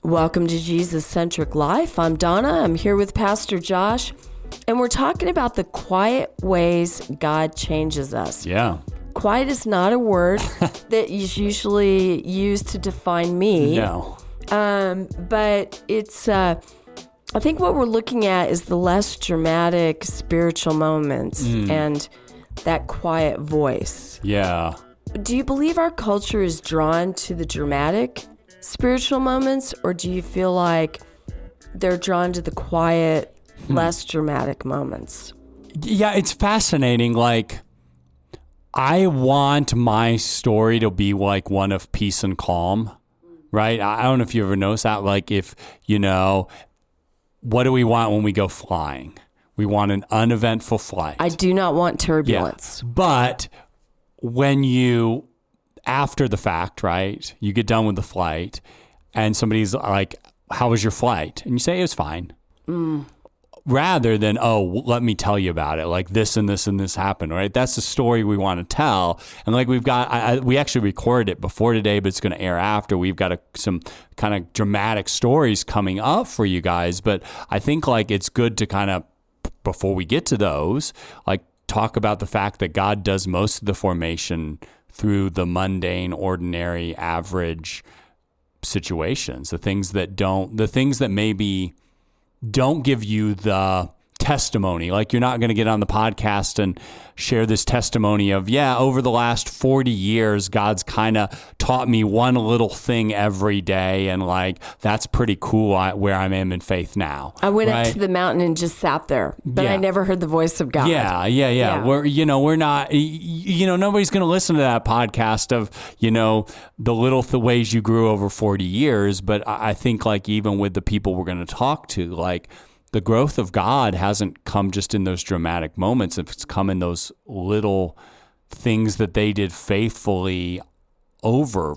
Welcome to Jesus-Centric Life. I'm Donna. I'm here with Pastor Josh, and we're talking about the quiet ways God changes us. Yeah. Quiet is not a word that is usually used to define me. No. But it's, I think what we're looking at is the less dramatic spiritual moments and that quiet voice. Yeah. Do you believe our culture is drawn to the dramatic spiritual moments, or do you feel like they're drawn to the quiet, less dramatic moments? Yeah, it's fascinating. Like, I want my story to be like one of peace and calm, right? I don't know if you ever noticed that. Like, if, what do we want when we go flying? We want an uneventful flight. I do not want turbulence. Yeah. But when you, after the fact, right, you get done with the flight and somebody's like, how was your flight? And you say, it was fine. Rather than, let me tell you about it. Like this and this and this happened, right? That's the story we want to tell. And like we've got, we actually recorded it before today, but it's going to air after. We've got some kind of dramatic stories coming up for you guys. But I think like it's good to kind of, before we get to those, like talk about the fact that God does most of the formation through the mundane, ordinary, average situations, the things that maybe don't give you the testimony. Like you're not going to get on the podcast and share this testimony of, over the last 40 years, God's kind of taught me one little thing every day. And like, that's pretty cool where I am in faith now. I went up to the mountain and just sat there, but I never heard the voice of God. Yeah. We're not, nobody's going to listen to that podcast of, the little ways you grew over 40 years. But I think like even with the people we're going to talk to, like, the growth of God hasn't come just in those dramatic moments. It's come in those little things that they did faithfully over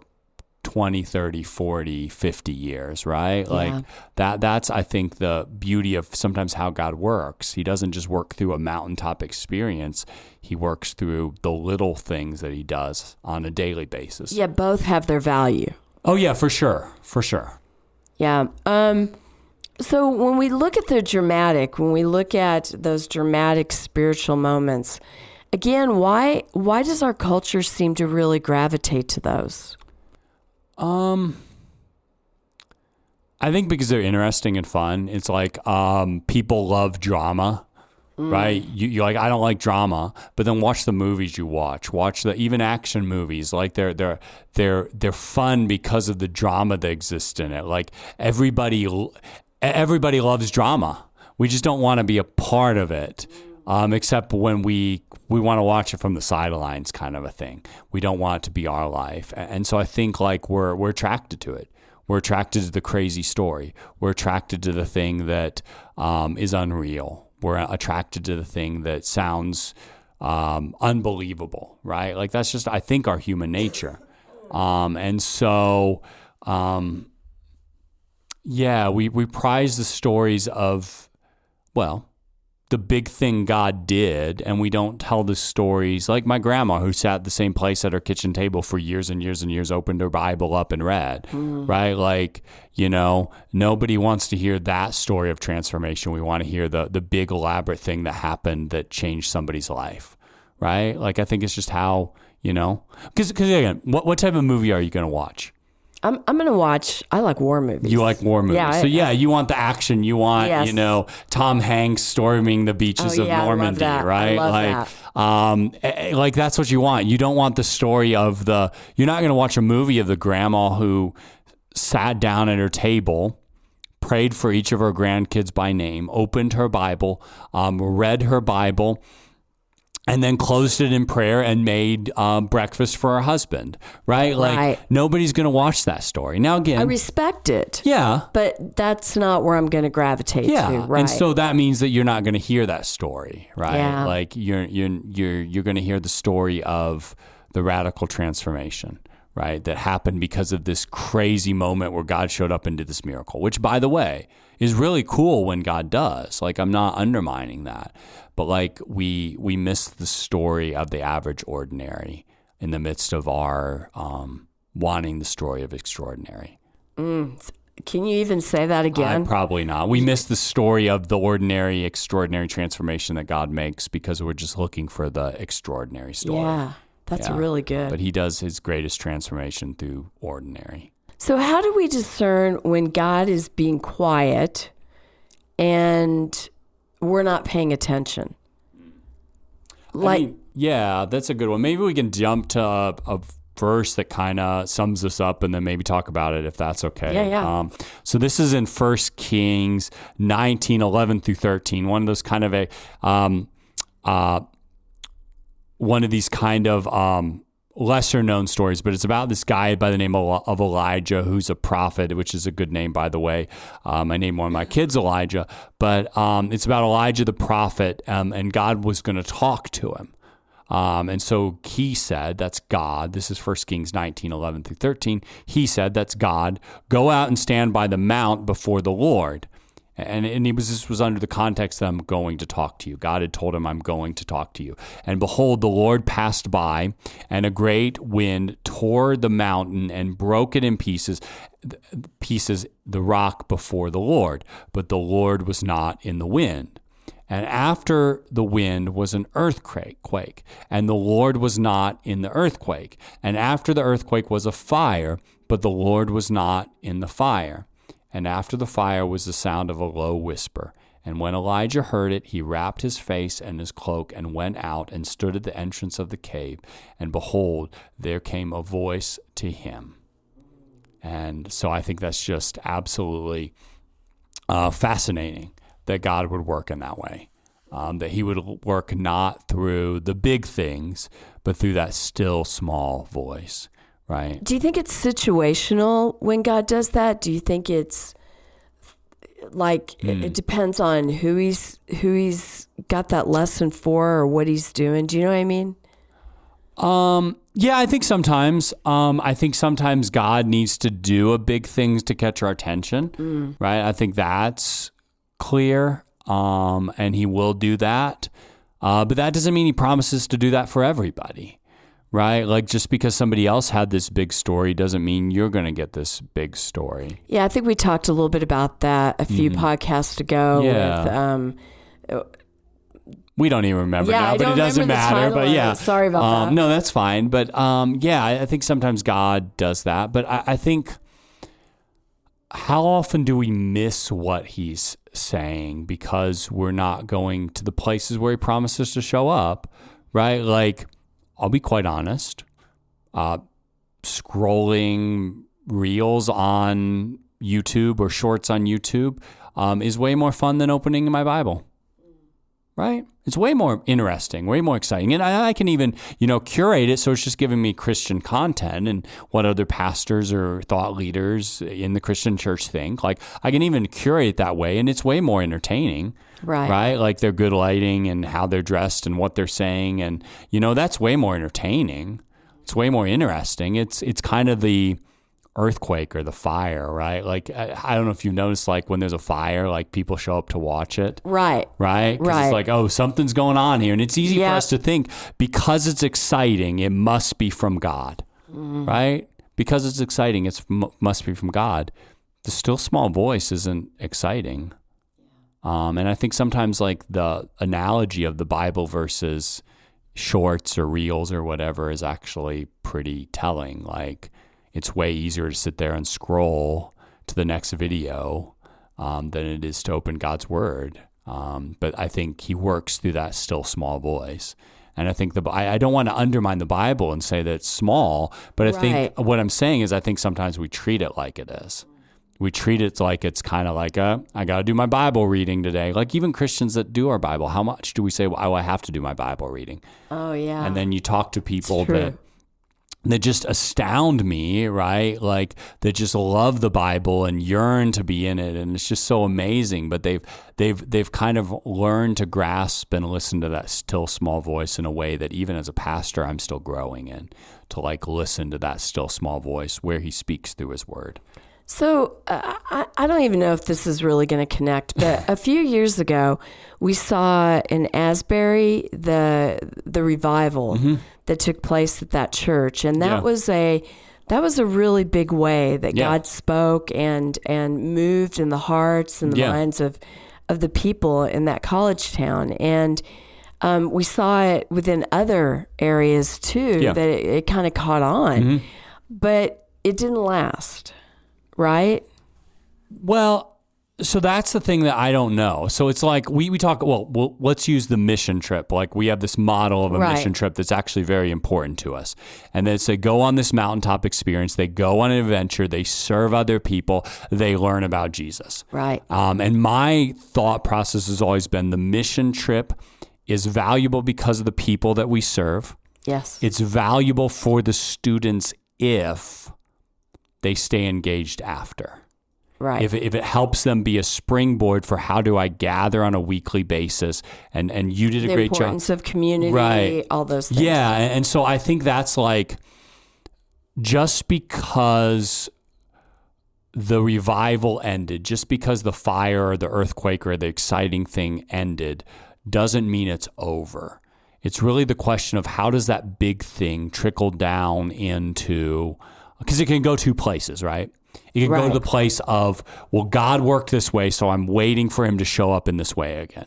20, 30, 40, 50 years, right? Yeah. Like that's, I think, the beauty of sometimes how God works. He doesn't just work through a mountaintop experience. He works through the little things that he does on a daily basis. Yeah, both have their value. Oh, yeah, for sure. For sure. Yeah. So when we look at when we look at those dramatic spiritual moments, again, why does our culture seem to really gravitate to those? I think because they're interesting and fun. It's like people love drama, right? You're like, I don't like drama, but then watch the movies you watch the even action movies. Like they're fun because of the drama that exists in it. Like everybody loves drama. We just don't want to be a part of it, except when we want to watch it from the sidelines, kind of a thing. We don't want it to be our life, and so I think like we're attracted to it. We're attracted to the crazy story. We're attracted to the thing that is unreal. We're attracted to the thing that sounds unbelievable, right? Like that's just, I think, our human nature, and so. Yeah, we prize the stories of, the big thing God did, and we don't tell the stories like my grandma who sat at the same place at her kitchen table for years and years and years, opened her Bible up and read, right? Like, nobody wants to hear that story of transformation. We want to hear the big elaborate thing that happened that changed somebody's life, right? Like, I think it's just how, because again, what type of movie are you going to watch? I'm going to watch, I like war movies. You like war movies. Yeah, you want the action. You want, Tom Hanks storming the beaches of Normandy, right? I love that. Like that's what you want. You don't want the story of you're not going to watch a movie of the grandma who sat down at her table, prayed for each of her grandkids by name, opened her Bible, read her Bible, and then closed it in prayer and made breakfast for her husband, right? Like nobody's going to watch that story. Now again, I respect it. Yeah. But that's not where I'm going to gravitate to, right? And so that means that you're not going to hear that story, right? Yeah. Like you're going to hear the story of the radical transformation, right? That happened because of this crazy moment where God showed up and did this miracle, which, by the way, is really cool when God does. Like, I'm not undermining that. But like we miss the story of the average ordinary in the midst of our wanting the story of extraordinary. Can you even say that again? Probably not. We miss the story of the ordinary, extraordinary transformation that God makes because we're just looking for the extraordinary story. Yeah, that's really good. But he does his greatest transformation through ordinary. So how do we discern when God is being quiet and we're not paying attention? Yeah, that's a good one. Maybe we can jump to a verse that kind of sums this up and then maybe talk about it if that's okay. Yeah. So this is in 1 Kings 19:11 through 13. One of those kind of lesser known stories, but it's about this guy by the name of Elijah, who's a prophet, which is a good name, by the way. I named one of my kids Elijah, but it's about Elijah the prophet, and God was going to talk to him. And so he said, that's God. This is 1 Kings 19:11 through 13. He said, that's God. Go out and stand by the mount before the Lord. And this was under the context that I'm going to talk to you. God had told him, I'm going to talk to you. And behold, the Lord passed by, and a great wind tore the mountain and broke it in pieces, the rock before the Lord. But the Lord was not in the wind. And after the wind was an earthquake, and the Lord was not in the earthquake. And after the earthquake was a fire, but the Lord was not in the fire. And after the fire was the sound of a low whisper. And when Elijah heard it, he wrapped his face in his cloak and went out and stood at the entrance of the cave. And behold, there came a voice to him. And so I think that's just absolutely fascinating that God would work in that way, that he would work not through the big things, but through that still small voice, right? Do you think it's situational when God does that? Do you think it's like it depends on who he's got that lesson for or what he's doing? Do you know what I mean? Yeah, I think sometimes God needs to do a big things to catch our attention, right? I think that's clear, and he will do that. But that doesn't mean he promises to do that for everybody, right? Like just because somebody else had this big story doesn't mean you're going to get this big story. Yeah, I think we talked a little bit about that a few podcasts ago. Yeah. With, we don't even remember now, but it doesn't matter. But yeah, sorry about that. No, that's fine. But yeah, I think sometimes God does that. But I think how often do we miss what he's saying because we're not going to the places where he promises to show up, right? Like, I'll be quite honest, scrolling reels on YouTube or shorts on YouTube is way more fun than opening my Bible, right? It's way more interesting, way more exciting. And I can even, curate it so it's just giving me Christian content and what other pastors or thought leaders in the Christian church think. Like, I can even curate it that way, and it's way more entertaining, right? Like their good lighting and how they're dressed and what they're saying. And, that's way more entertaining. It's way more interesting. It's kind of the earthquake or the fire, right? Like, I don't know if you've noticed, like when there's a fire, like people show up to watch it. Right. 'Cause it's like, oh, something's going on here. And it's easy for us to think because it's exciting, it must be from God, right? Because it's exciting, it must be from God. The still small voice isn't exciting. And I think sometimes like the analogy of the Bible versus shorts or reels or whatever is actually pretty telling. Like, it's way easier to sit there and scroll to the next video than it is to open God's word. But I think he works through that still small voice. And I think I don't want to undermine the Bible and say that it's small, but I think what I'm saying is I think sometimes we treat it like it is. We treat it like it's kind of like, I got to do my Bible reading today. Like even Christians that do our Bible, how much do we say, well, I have to do my Bible reading? Oh, yeah. And then you talk to people that just astound me, right? Like that just love the Bible and yearn to be in it, and it's just so amazing. But they've kind of learned to grasp and listen to that still small voice in a way that even as a pastor, I'm still growing in, to like listen to that still small voice where he speaks through his word. So I don't even know if this is really going to connect, but a few years ago, we saw in Asbury the revival that took place at that church, and that was a that was a really big way that Yeah. God spoke and moved in the hearts and the Yeah. minds of the people in that college town. And we saw it within other areas too, Yeah. that it kind of caught on, but it didn't last, right? Well, so that's the thing that I don't know. So it's like we talk, well, let's use the mission trip. Like we have this model of a Right. mission trip that's actually very important to us. And then they go on this mountaintop experience. They go on an adventure. They serve other people. They learn about Jesus. Right. And my thought process has always been the mission trip is valuable because of the people that we serve. Yes. It's valuable for the students if they stay engaged after. Right. If it helps them be a springboard for how do I gather on a weekly basis, and you did a the great job. importance of community, Right. all those things. Yeah, and so I think that's like just because the revival ended, just because the fire or the earthquake or the exciting thing ended, doesn't mean it's over. It's really the question of how does that big thing trickle down into, because it can go two places, right? It can go to Right. the place of, well, God worked this way, so I'm waiting for him to show up in this way again.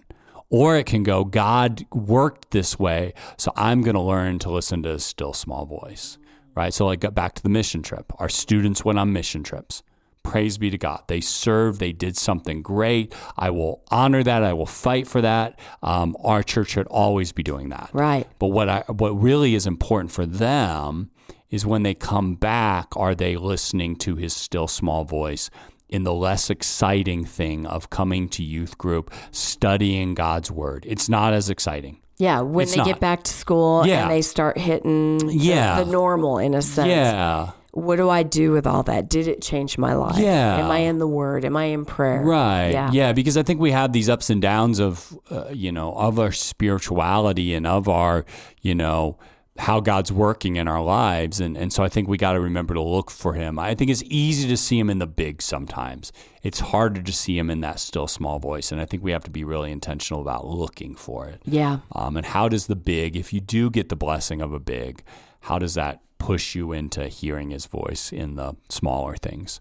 Or it can go, God worked this way, so I'm going to learn to listen to his still small voice, right? So like back to the mission trip. Our students went on mission trips. Praise be to God. They served. They did something great. I will honor that. I will fight for that. Our church should always be doing that. Right. But what really is important for them is when they come back, are they listening to his still small voice in the less exciting thing of coming to youth group, studying God's word? It's not as exciting. Yeah, when It's they not. get back to school Yeah. and they start hitting Yeah. the normal in a sense. Yeah. What do I do with all that? Did it change my life? Yeah. Am I in the Word? Am I in prayer? Right. Yeah. Yeah. Because I think we have these ups and downs of, of our spirituality and of our, how God's working in our lives. And so I think we got to remember to look for him. I think it's easy to see him in the big sometimes. It's harder to see him in that still small voice. And I think we have to be really intentional about looking for it. Yeah. And how does the big, if you do get the blessing of a big, how does that push you into hearing his voice in the smaller things?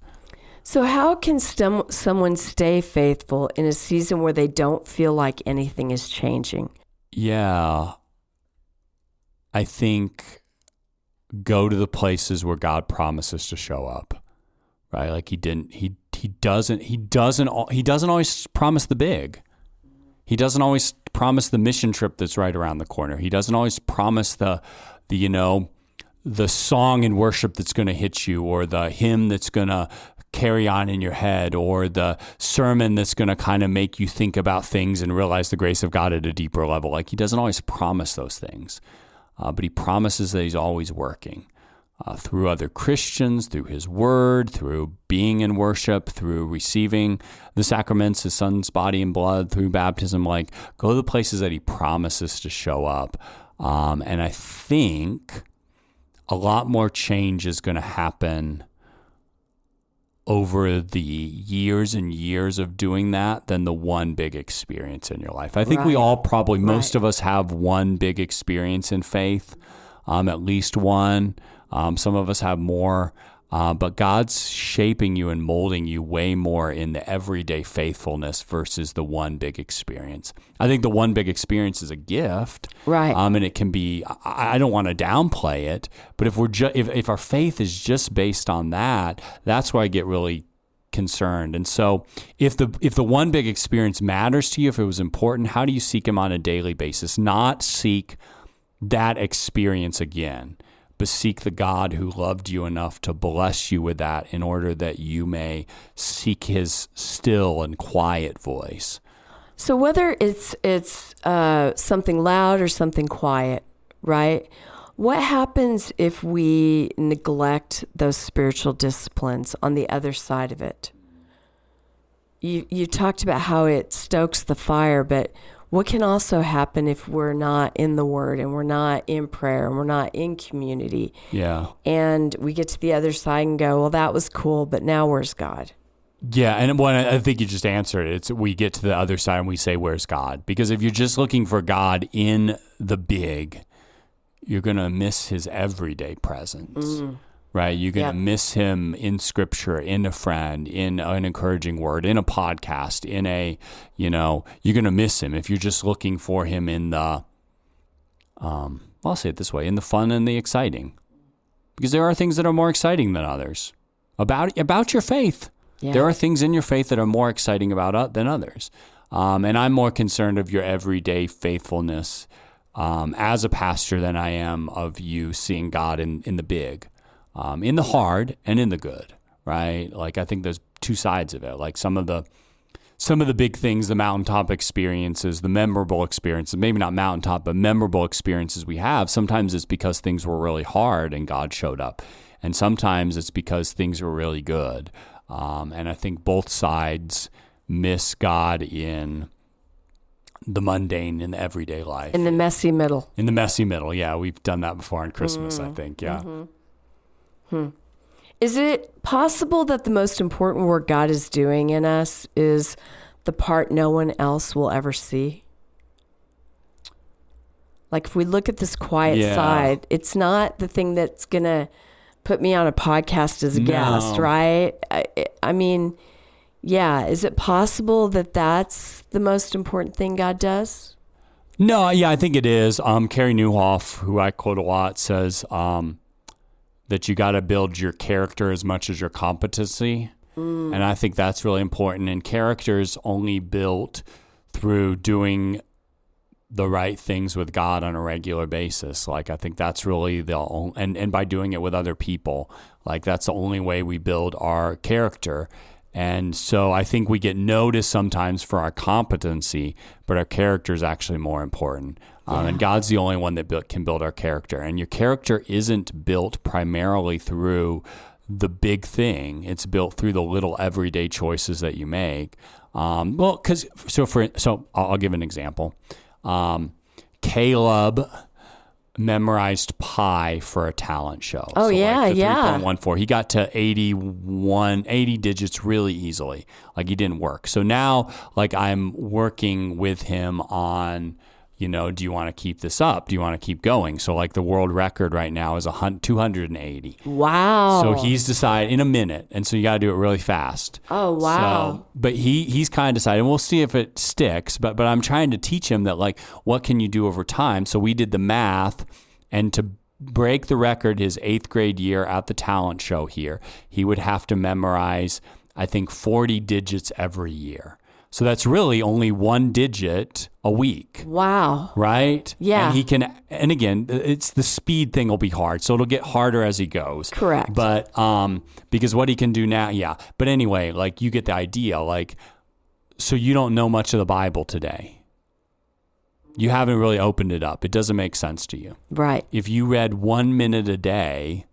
So how can someone stay faithful in a season where they don't feel like anything is changing? Yeah. I think go to the places where God promises to show up, right? Like he doesn't always promise the big. He doesn't always promise the mission trip that's right around the corner. He doesn't always promise the song and worship that's going to hit you, or the hymn that's going to carry on in your head, or the sermon that's going to kind of make you think about things and realize the grace of God at a deeper level. Like he doesn't always promise those things. But he promises that he's always working through other Christians, through his word, through being in worship, through receiving the sacraments, his son's body and blood, through baptism. Like, go to the places that he promises to show up. And I think a lot more change is going to happen over the years and years of doing that than the one big experience in your life. I think we Right. all probably, most Right. of us have one big experience in faith, at least one. Some of us have more, but God's shaping you and molding you way more in the everyday faithfulness versus the one big experience. I think the one big experience is a gift. Right. And it can be, I don't want to downplay it, but if if our faith is just based on that, that's where I get really concerned. And so if the one big experience matters to you, if it was important, how do you seek him on a daily basis? Not seek that experience again, but seek the God who loved you enough to bless you with that in order that you may seek his still and quiet voice. So whether it's something loud or something quiet, right? What happens if we neglect those spiritual disciplines on the other side of it? You talked about how it stokes the fire, but what can also happen if we're not in the Word and we're not in prayer and we're not in community? Yeah. And we get to the other side and go, well, that was cool, but now where's God? Yeah, and I think you just answered it. We get to the other side and we say, where's God? Because if you're just looking for God in the big, you're going to miss his everyday presence, right? You're going to miss him in scripture, in a friend, in an encouraging word, in a podcast, in a, you're going to miss him if you're just looking for him in the, I'll say it this way, in the fun and the exciting. Because there are things that are more exciting than others about your faith. Yeah. There are things in your faith that are more exciting than others. And I'm more concerned of your everyday faithfulness as a pastor than I am of you seeing God in the big, in the hard and in the good, right? Like, I think there's two sides of it. Like some of the big things, the mountaintop experiences, the memorable experiences, maybe not mountaintop, but memorable experiences we have, sometimes it's because things were really hard and God showed up. And sometimes it's because things were really good. And I think both sides miss God in the mundane, in the everyday life. In the messy middle. In the messy middle, yeah. We've done that before on Christmas, I think, yeah. Mm-hmm. Is it possible that the most important work God is doing in us is the part no one else will ever see? Like, if we look at this quiet side, it's not the thing that's going to put me on a podcast as a guest, right? I mean, is it possible that that's the most important thing God does? No, yeah, I think it is. Carey Nieuwhof, who I quote a lot, says that you got to build your character as much as your competency. And I think that's really important. And character is only built through doing the right things with God on a regular basis. Like, I think that's really and by doing it with other people, like, that's the only way we build our character. And so I think we get noticed sometimes for our competency, but our character is actually more important. And God's the only one that can build our character. And your character isn't built primarily through the big thing. It's built through the little everyday choices that you make. I'll give an example. Caleb memorized pi for a talent show. Oh, so 3.14. He got to 80 digits really easily. Like, he didn't work. So now, like, I'm working with him on, do you want to keep this up? Do you want to keep going? So, like, the world record right now is 280. Wow. So he's decided in a minute. And so you got to do it really fast. Oh, wow. So, but he's kind of decided, and we'll see if it sticks. But I'm trying to teach him that, like, what can you do over time? So we did the math, and to break the record his 8th grade year at the talent show here, he would have to memorize, I think, 40 digits every year. So that's really only 1 digit a week. Wow. Right? Yeah. And again, it's the speed thing will be hard. So it'll get harder as he goes. Correct. But because what he can do now, But anyway, like, you get the idea. Like, so you don't know much of the Bible today. You haven't really opened it up. It doesn't make sense to you. Right. If you read 1 minute a day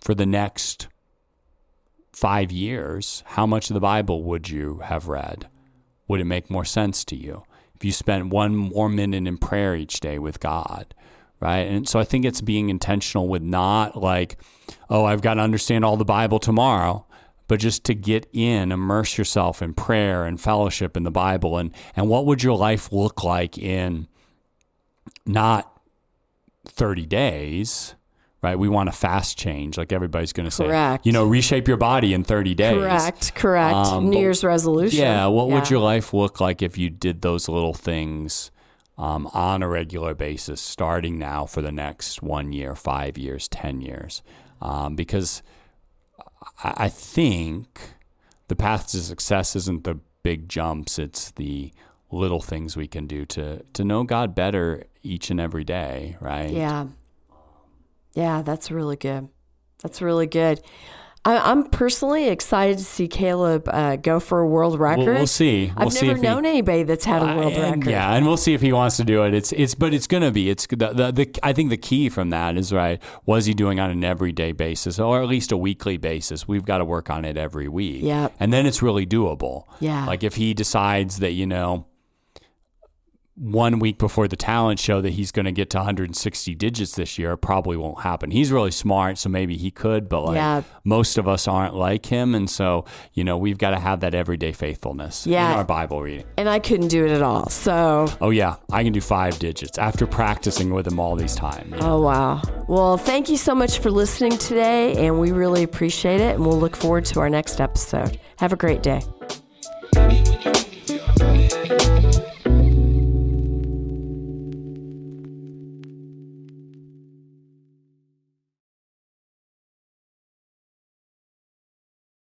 for the next 5 years, how much of the Bible would you have read? Would it make more sense to you if you spent 1 more minute in prayer each day with God, right? And so I think it's being intentional with not like, oh, I've got to understand all the Bible tomorrow, but just to get immerse yourself in prayer and fellowship in the Bible. And what would your life look like in not 30 days, right? We want a fast change, like everybody's going to say. Correct. Reshape your body in 30 days. Correct. New Year's resolution. Yeah, what would your life look like if you did those little things on a regular basis, starting now for the next 1 year, 5 years, 10 years? Because I think the path to success isn't the big jumps, it's the little things we can do to know God better each and every day, right? Yeah. Yeah, that's really good. That's really good. I'm personally excited to see Caleb go for a world record. We'll see. I've never known anybody that's had a world record. Yeah, and we'll see if he wants to do it. But it's going to be. It's I think the key from that is, right, was he doing on an everyday basis or at least a weekly basis? We've got to work on it every week. Yeah. And then it's really doable. Yeah. Like, if he decides that, 1 week before the talent show that he's going to get to 160 digits this year. It probably won't happen. He's really smart, so maybe he could, but like most of us aren't like him. And so, we've got to have that everyday faithfulness in our Bible reading. And I couldn't do it at all. So. Oh, yeah. I can do 5 digits after practicing with him all these times. Oh, wow. Well, thank you so much for listening today, and we really appreciate it. And we'll look forward to our next episode. Have a great day.